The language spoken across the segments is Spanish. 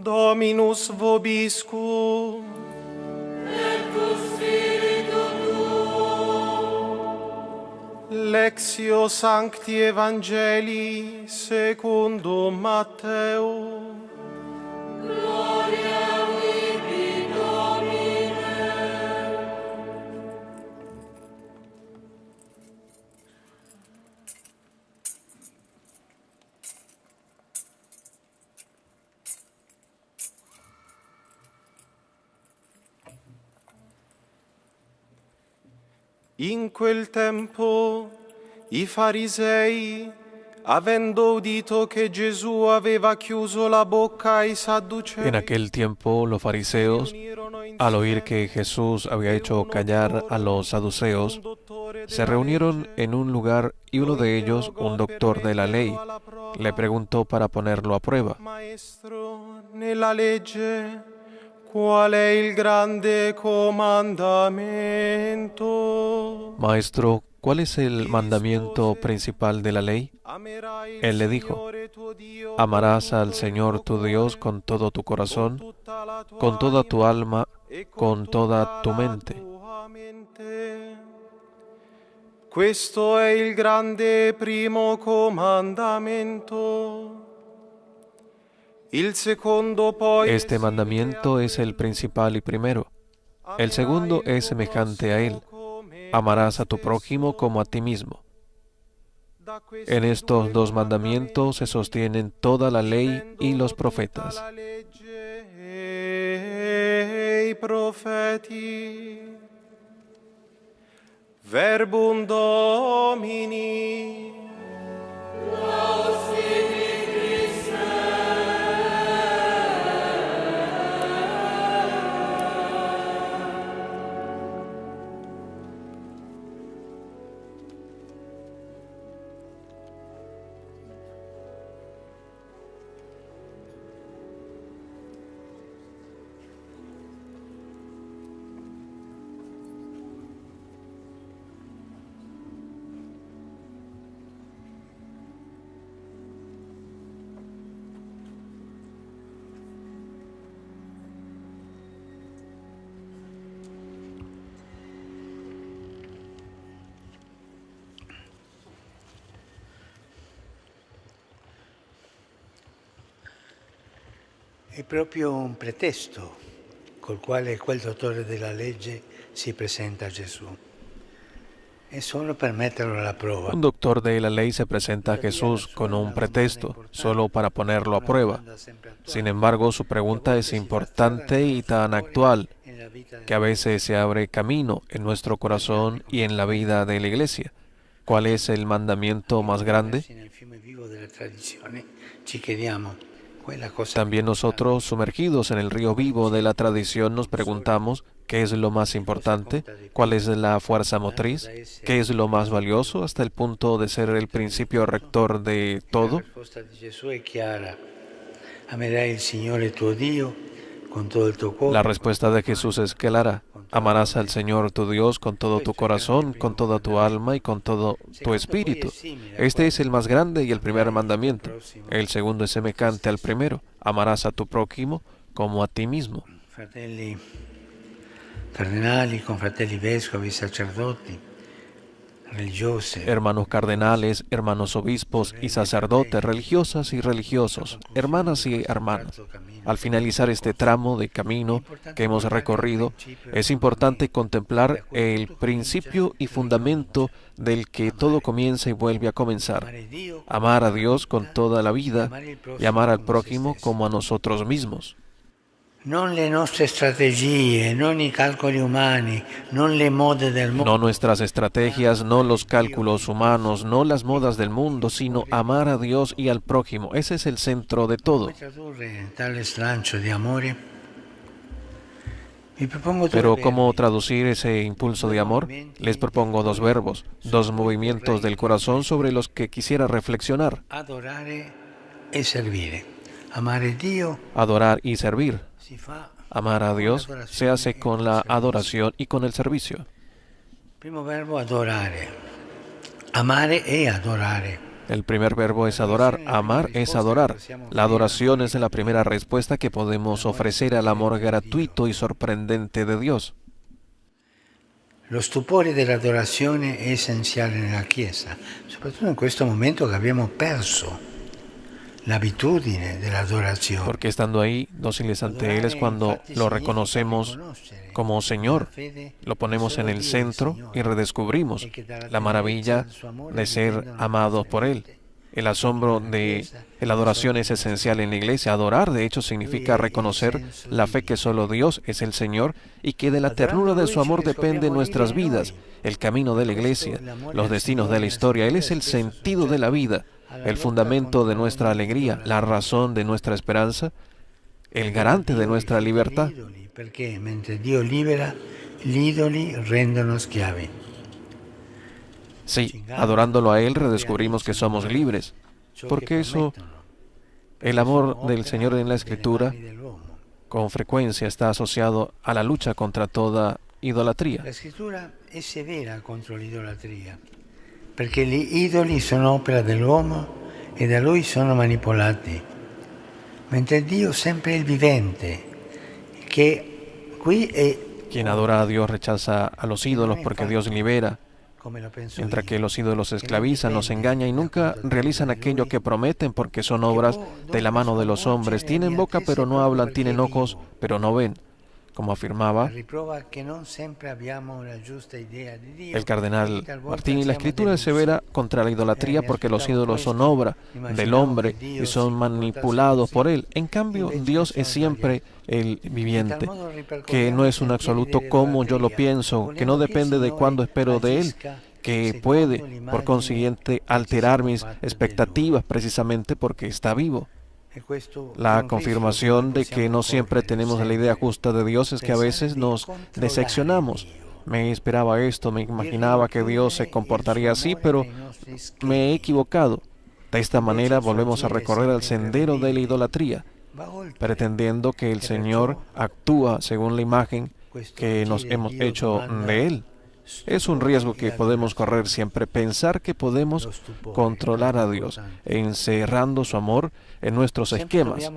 Dominus vobiscum. Et tu spiritu tuo. Lectio Sancti Evangelii secundum Matteum. Gloria tibi, Domine. In quel tempo i farisei, avendo udito che Gesù aveva chiuso la bocca ai Sadducei, En aquel tiempo los fariseos, al oír que Jesús había hecho callar a los saduceos, se reunieron en un lugar y uno de ellos, un doctor de la ley, le preguntó para ponerlo a prueba: Maestro, nella legge, qual è il grande comandamento? Maestro, ¿cuál es el mandamiento principal de la ley? Él le dijo: amarás al Señor tu Dios con todo tu corazón, con toda tu alma, con toda tu mente. Questo è il grande primo comandamento. Il secondo poi Este mandamiento es el principal y primero. El segundo es semejante a él: amarás a tu prójimo como a ti mismo. En estos dos mandamientos se sostienen toda la ley y los profetas. Verbum Domini. È proprio un pretesto col quale quel dottore della legge si presenta a Gesù. È solo per metterlo alla prova. Un doctor de la ley se presenta a Jesús con un pretexto, solo para ponerlo a prueba. Sin embargo, su pregunta es importante y tan actual que a veces se abre camino en nuestro corazón y en la vida de la Iglesia. ¿Cuál es el mandamiento más grande? También nosotros, sumergidos en el río vivo de la tradición, nos preguntamos: ¿qué es lo más importante? ¿Cuál es la fuerza motriz? ¿Qué es lo más valioso hasta el punto de ser el principio rector de todo? La respuesta de Jesús es clara. Amerai il Signore tuo Dio con todo il tuo cuore. La respuesta de Jesús es clara: amarás al Señor tu Dios con todo tu corazón, con toda tu alma y con todo tu espíritu. Este es el más grande y el primer mandamiento. El segundo es semejante al primero: amarás a tu prójimo como a ti mismo. Fratelli cardinali, confratelli vescovi, sacerdoti, religiosi. Hermanos cardenales, hermanos obispos y sacerdotes, religiosas y religiosos, hermanas y hermanas. Al finalizar este tramo de camino que hemos recorrido, es importante contemplar el principio y fundamento del que todo comienza y vuelve a comenzar: amar a Dios con toda la vida y amar al prójimo como a nosotros mismos. Non le nostre strategie, non i calcoli umani, non le mode del mondo. No nuestras estrategias, no los cálculos humanos, no las modas del mundo, sino amar a Dios y al prójimo. Ese es el centro de todo. Pero ¿cómo traducir ese impulso de amor? Les propongo dos verbos, dos movimientos del corazón sobre los que quisiera reflexionar: Adorare e servire. Amare Dio. Adorar y servir. Amar a Dios se hace con la adoración y con el servicio. Primo verbo adorare. Amare e adorare. El primer verbo es adorar, amar es adorar. La adoración es la primera respuesta que podemos ofrecer al amor gratuito y sorprendente de Dios. Lo stupore dell'adorazione è essenziale nella Chiesa, soprattutto in questo momento che abbiamo perso l'abitudine dell'adorazione. Porque estando ahí, dóciles ante Él, es cuando lo reconocemos como Señor, lo ponemos en el centro y redescubrimos la maravilla de ser amados por Él. El asombro de la adoración es esencial en la iglesia. Adorar, de hecho, significa reconocer la fe que solo Dios es el Señor y que de la ternura de su amor depende nuestras vidas, el camino de la iglesia, los destinos de la historia. Él es el sentido de la vida, el fundamento de nuestra alegría, la razón de nuestra esperanza, el garante de nuestra libertad. Perché mentre Dio libera, gli idoli rendono schiavi. Sí, adorándolo a Él redescubrimos que somos libres, porque eso, el amor del Señor en la Escritura, con frecuencia está asociado a la lucha contra toda idolatría. La Scrittura è severa contro l'idolatria, perché gli idoli sono opera dell'uomo e da lui sono manipolati, mentre Dio sempre è il vivente, che qui è... Quien adora a Dios rechaza a los ídolos porque Dios libera, mientras que los ídolos esclavizan, nos engañan y nunca realizan aquello que prometen porque son obras de la mano de los hombres. Tienen boca pero no hablan, tienen ojos pero no ven. Como afirmaba el cardenal Martini, la Escritura es severa contra la idolatría porque los ídolos son obra del hombre y son manipulados por él. En cambio, Dios es siempre el viviente, que no es un absoluto como yo lo pienso, que no depende de cuándo espero de él, que puede, por consiguiente, alterar mis expectativas precisamente porque está vivo. La confirmación de que no siempre tenemos la idea justa de Dios es que a veces nos decepcionamos. Me esperaba esto, me imaginaba que Dios se comportaría así, pero me he equivocado. De esta manera volvemos a recorrer el sendero de la idolatría, pretendiendo que el Señor actúa según la imagen que nos hemos hecho de Él. Es un riesgo que podemos correr siempre, pensar que podemos controlar a Dios, encerrando su amor en nuestros esquemas.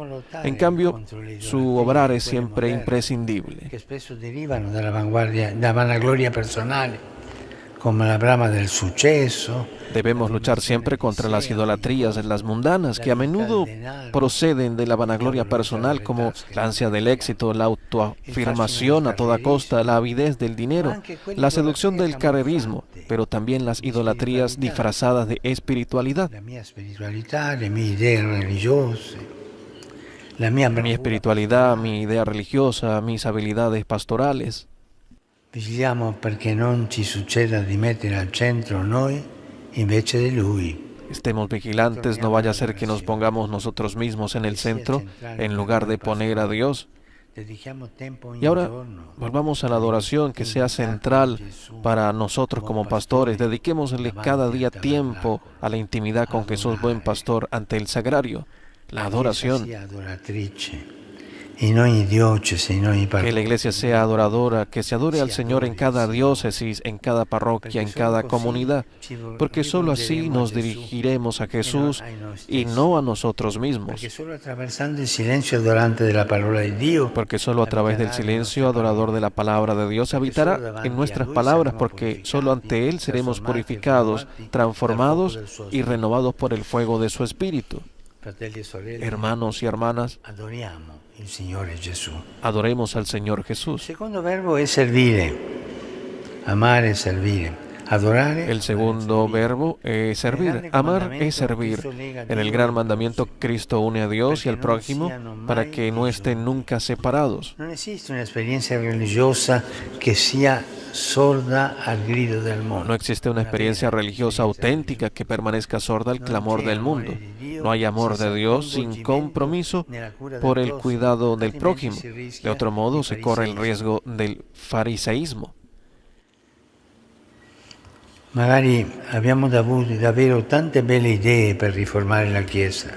En cambio, su obrar es siempre imprescindible. Que spesso derivano dalla vanagloria personale, come la brama del successo. Debemos luchar siempre contra las idolatrías, las mundanas, que a menudo proceden de la vanagloria personal, como la ansia del éxito, la autoafirmación a toda costa, la avidez del dinero, la seducción del carrerismo, pero también las idolatrías disfrazadas de espiritualidad. Mi espiritualidad, mi idea religiosa, mis habilidades pastorales. Vigiliamo perché non ci succeda di mettere al centro noi invece de Lui. Estemos vigilantes, no vaya a ser que nos pongamos nosotros mismos en el centro en lugar de poner a Dios. Y ahora volvamos a la adoración, que sea central para nosotros como pastores. Dediquémosle cada día tiempo a la intimidad con Jesús, buen pastor, ante el sagrario, la adoración. Que la iglesia sea adoradora, que se adore al Señor en cada diócesis, en cada parroquia, en cada comunidad, porque solo así nos dirigiremos a Jesús y no a nosotros mismos. Porque solo a través del silencio adorador de la palabra de Dios habitará en nuestras palabras, porque solo ante Él seremos purificados, transformados y renovados por el fuego de su Espíritu. Hermanos y hermanas, adoremos al Señor Jesús. El segundo verbo es servire. Amar es servire. Adorare. El segundo verbo es servir. Amar es servir. En el gran mandamiento, Cristo une a Dios y al prójimo para que no estén nunca separados. No existe una experiencia religiosa que sea sorda al grito del mundo. No existe una experiencia religiosa auténtica que permanezca sorda al clamor del mundo. No hay amor de Dios sin compromiso por el cuidado del prójimo. De otro modo, se corre el riesgo del fariseísmo. Magari abbiamo davvero tante belle idee per riformare la Chiesa,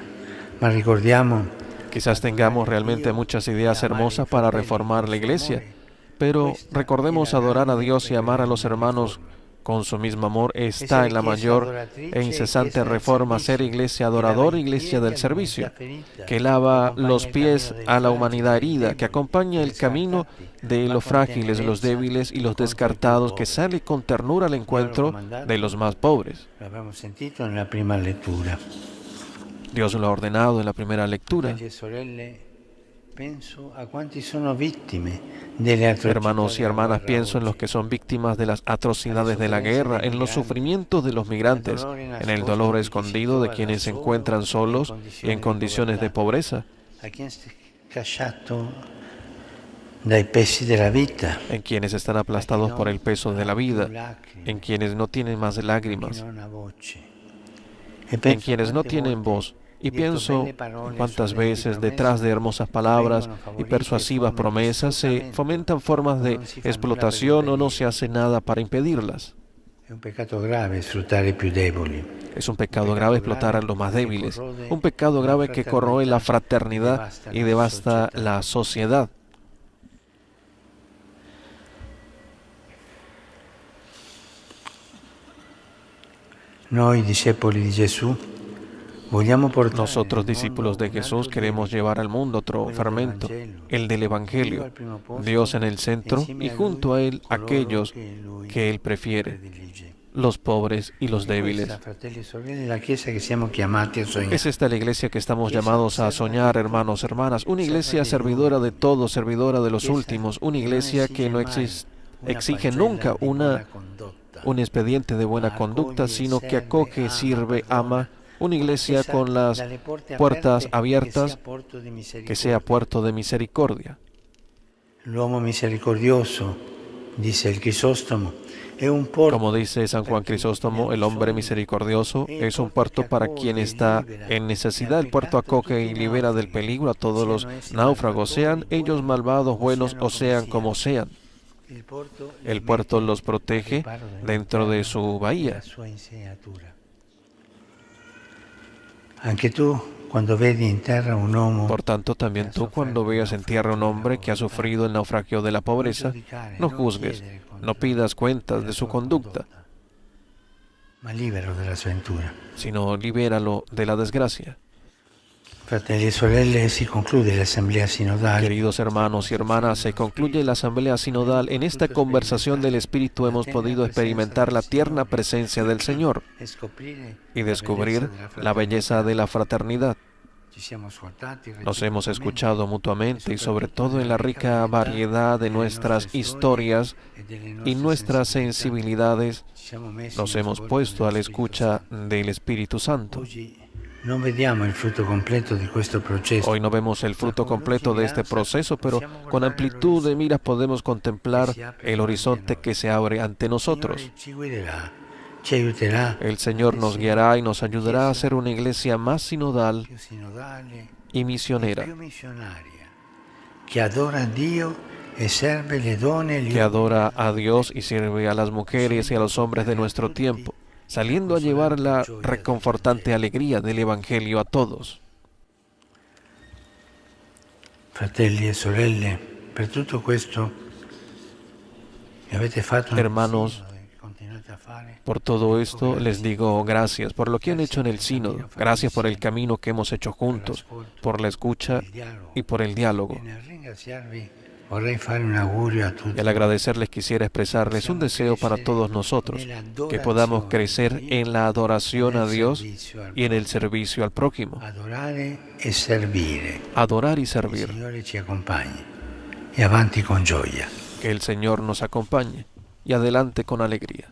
ma ricordiamo. Quizás tengamos realmente muchas ideas hermosas para reformar la Iglesia, pero recordemos adorar a Dios y amar a los hermanos Con su mismo amor está en la mayor e incesante reforma ser iglesia adoradora, iglesia del servicio, que lava los pies a la humanidad herida, que acompaña el camino de los frágiles, los débiles y los descartados, que sale con ternura al encuentro de los más pobres. Lo abbiamo sentito nella prima lettura. Dios lo ha ordenado en la primera lectura. Fratelli e sorelle, penso a quanti sono vittime delle atrocità Hermanos y della hermanas, guerra pienso en los oggi. que son víctimas de las atrocidades de la guerra, en los sufrimientos de los migrantes, en el dolor escondido de quienes se encuentran solos y en condiciones de pobreza, A chi è scacciato dai pesi della vita, en quienes están aplastados por el peso de la vida, en quienes no tienen más a chi lágrimas, non ha voce. E en penso quienes no quante tienen volte voz. Y dietro pienso belle parole, cuántas solenni veces promesse, detrás de hermosas palabras vengono y favorite persuasivas forme di promesas se sfruttamento, fomentan formas de non si fa nulla per explotación o no se impedirlo. hace nada para impedirlas. È un peccato grave sfruttare i più deboli. Es un pecado grave explotar a los más débiles, un pecado grave que corroe la fraternidad y devasta la sociedad. Noi, discepoli di Gesù, vogliamo portare Nosotros, nel discípulos mondo de un Jesús, altro queremos lievito, llevar al mundo otro quello del fermento, Vangelo. el del Dio Evangelio, al primo posto, Dios en el centro insieme y a junto Lui a Él coloro aquellos Lui que Él prefiere, predilige. los pobres y los E questa, débiles. fratelli e sorelle, è la Chiesa che siamo chiamati a sognare. Es esta la iglesia que estamos llamados a soñar, hermanos, hermanas, una iglesia servidora de todos, servidora de los últimos, una iglesia que no exige nunca un expediente de buena conducta, sino que acoge, sirve, ama, una iglesia con las puertas abiertas, que sea puerto de misericordia. L'uomo misericordioso, dice il Crisóstomo, è un porto. Como dice San Juan Crisóstomo, el hombre misericordioso es un puerto para quien está en necesidad. El puerto acoge y libera del peligro a todos los náufragos, sean ellos malvados, buenos o sean como sean. El puerto los protege dentro de su bahía. Anche tu, quando vedi in terra un uomo, Por tanto, también tú, cuando veas en tierra un hombre que ha sufrido el naufragio de la pobreza, no juzgues, no pidas cuentas de su conducta, ma libero della sventura. sino libéralo de la desgracia. Fratelli e sorelle, si conclude l'assemblea sinodale. Queridos hermanos y hermanas, se concluye la asamblea sinodal. En esta conversación del Espíritu hemos podido experimentar la tierna presencia del Señor y descubrir la belleza de la fraternidad. Nos hemos escuchado mutuamente y sobre todo en la rica variedad de nuestras historias y nuestras sensibilidades nos hemos puesto a la escucha del Espíritu Santo. Non vediamo il frutto completo di questo processo. Hoy no vemos el fruto completo de este proceso, pero con amplitud de miras podemos contemplar el horizonte que se abre ante nosotros. Ci guiderà, ci aiuterà, El Señor nos guiará y nos ayudará a ser una iglesia más sinodal più sinodale, y misionera, più missionaria, che adora Dio e serve le donne e gli que adora a Dios y sirve a las mujeres y a los hombres de nuestro tiempo, saliendo a llevar la reconfortante alegría del Evangelio a todos. Fratelli e sorelle, per tutto questo che avete fatto nel Hermanos, Sinodo e che continuate a fare, por todo esto les digo gracias por lo que han hecho en el sínodo, gracias por el camino que hemos hecho juntos, por la escucha y por el diálogo. e nel ringraziarvi vorrei fare un augurio a Y tutti. al agradecerles quisiera expresarles un deseo para todos nosotros, que podamos crecer en la adoración a Dios y en el servicio al prójimo, Adorare e servire. adorar y Il servir. Signore ci accompagni e avanti con gioia. Que el Señor nos acompañe y adelante con alegría.